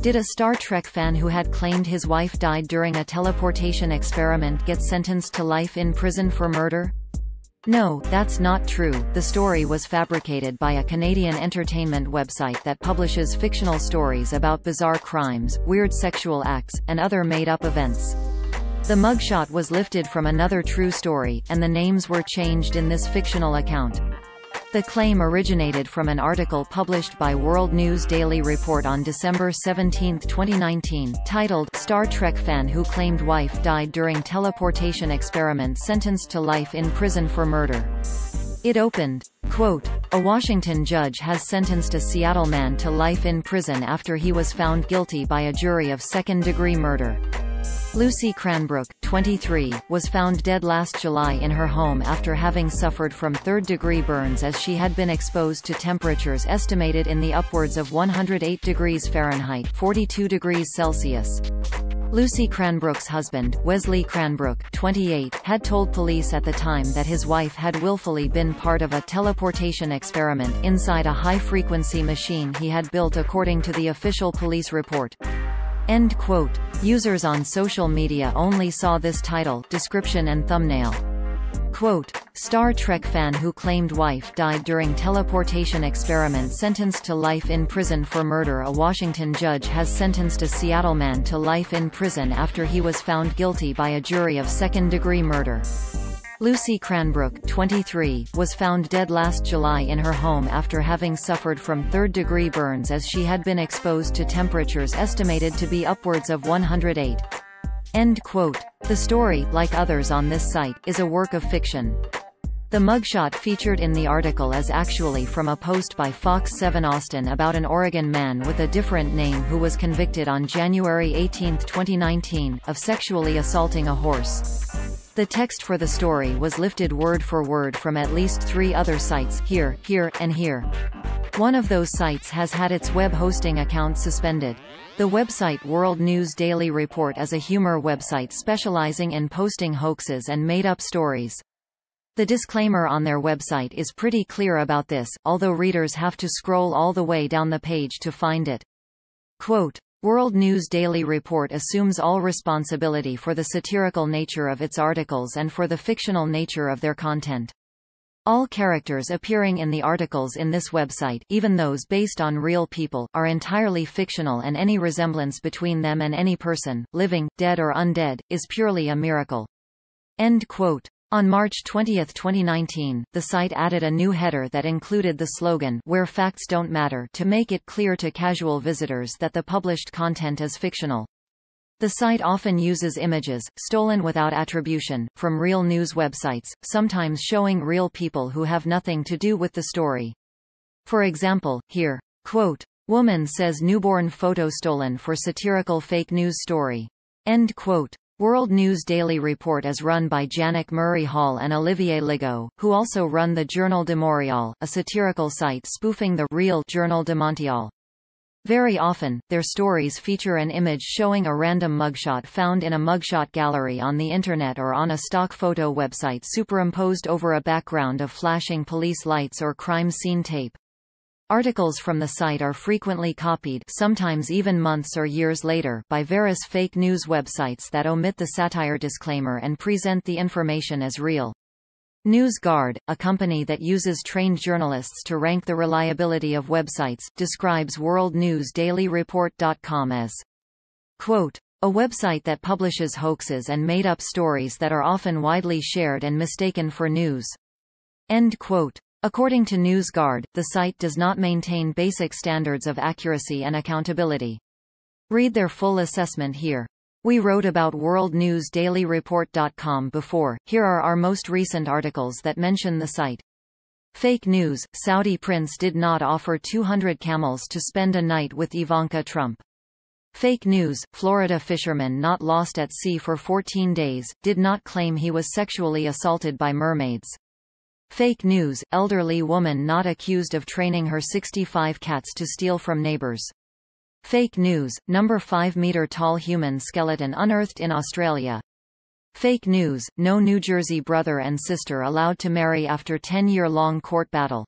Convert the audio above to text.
Did a Star Trek fan who had claimed his wife died during a teleportation experiment get sentenced to life in prison for murder? No, that's not true. The story was fabricated by a Canadian entertainment website that publishes fictional stories about bizarre crimes, weird sexual acts, and other made-up events. The mugshot was lifted from another true story, and the names were changed in this fictional account. The claim originated from an article published by World News Daily Report on December 17, 2019, titled, "Star Trek Fan Who Claimed Wife Died During Teleportation Experiment Sentenced to Life in Prison for Murder." It opened, quote, "A Washington judge has sentenced a Seattle man to life in prison after he was found guilty by a jury of second-degree murder." Lucy Cranbrook, 23, was found dead last July in her home after having suffered from third-degree burns as she had been exposed to temperatures estimated in the upwards of 108 degrees Fahrenheit, 42 degrees Celsius. Lucy Cranbrook's husband, Wesley Cranbrook, 28, had told police at the time that his wife had willfully been part of a teleportation experiment inside a high-frequency machine he had built, according to the official police report. End quote. Users on social media only saw this title, description and thumbnail. Quote, "Star Trek fan who claimed wife died during teleportation experiment sentenced to life in prison for murder. A Washington judge has sentenced a Seattle man to life in prison after he was found guilty by a jury of second-degree murder." Lucy Cranbrook, 23, was found dead last July in her home after having suffered from third-degree burns as she had been exposed to temperatures estimated to be upwards of 108. End quote. The story, like others on this site, is a work of fiction. The mugshot featured in the article is actually from a post by Fox 7 Austin about an Oregon man with a different name who was convicted on January 18, 2019, of sexually assaulting a horse. The text for the story was lifted word for word from at least 3 other sites, here, and here. One of those sites has had its web hosting account suspended. The website World News Daily Report is a humor website specializing in posting hoaxes and made-up stories. The disclaimer on their website is pretty clear about this, although readers have to scroll all the way down the page to find it. Quote, "World News Daily Report assumes all responsibility for the satirical nature of its articles and for the fictional nature of their content. All characters appearing in the articles in this website, even those based on real people, are entirely fictional, and any resemblance between them and any person, living, dead or undead, is purely a miracle." End quote. On March 20, 2019, the site added a new header that included the slogan, "Where facts don't matter," to make it clear to casual visitors that the published content is fictional. The site often uses images, stolen without attribution, from real news websites, sometimes showing real people who have nothing to do with the story. For example, here, quote, "Woman says newborn photo stolen for satirical fake news story." End quote. World News Daily Report is run by Janek Murray Hall and Olivier Ligo, who also run the Journal de Montréal, a satirical site spoofing the real Journal de Montréal. Very often, their stories feature an image showing a random mugshot found in a mugshot gallery on the internet or on a stock photo website superimposed over a background of flashing police lights or crime scene tape. Articles from the site are frequently copied, sometimes even months or years later, by various fake news websites that omit the satire disclaimer and present the information as real. NewsGuard, a company that uses trained journalists to rank the reliability of websites, describes worldnewsdailyreport.com as, quote, "A website that publishes hoaxes and made-up stories that are often widely shared and mistaken for news." End quote. According to NewsGuard, the site does not maintain basic standards of accuracy and accountability. Read their full assessment here. We wrote about worldnewsdailyreport.com before. Here are our most recent articles that mention the site. Fake news: Saudi prince did not offer 200 camels to spend a night with Ivanka Trump. Fake news: Florida fisherman not lost at sea for 14 days, did not claim he was sexually assaulted by mermaids. Fake news: elderly woman not accused of training her 65 cats to steal from neighbors. Fake news: number 5-meter tall human skeleton unearthed in Australia. Fake news: no New Jersey brother and sister allowed to marry after 10-year-long court battle.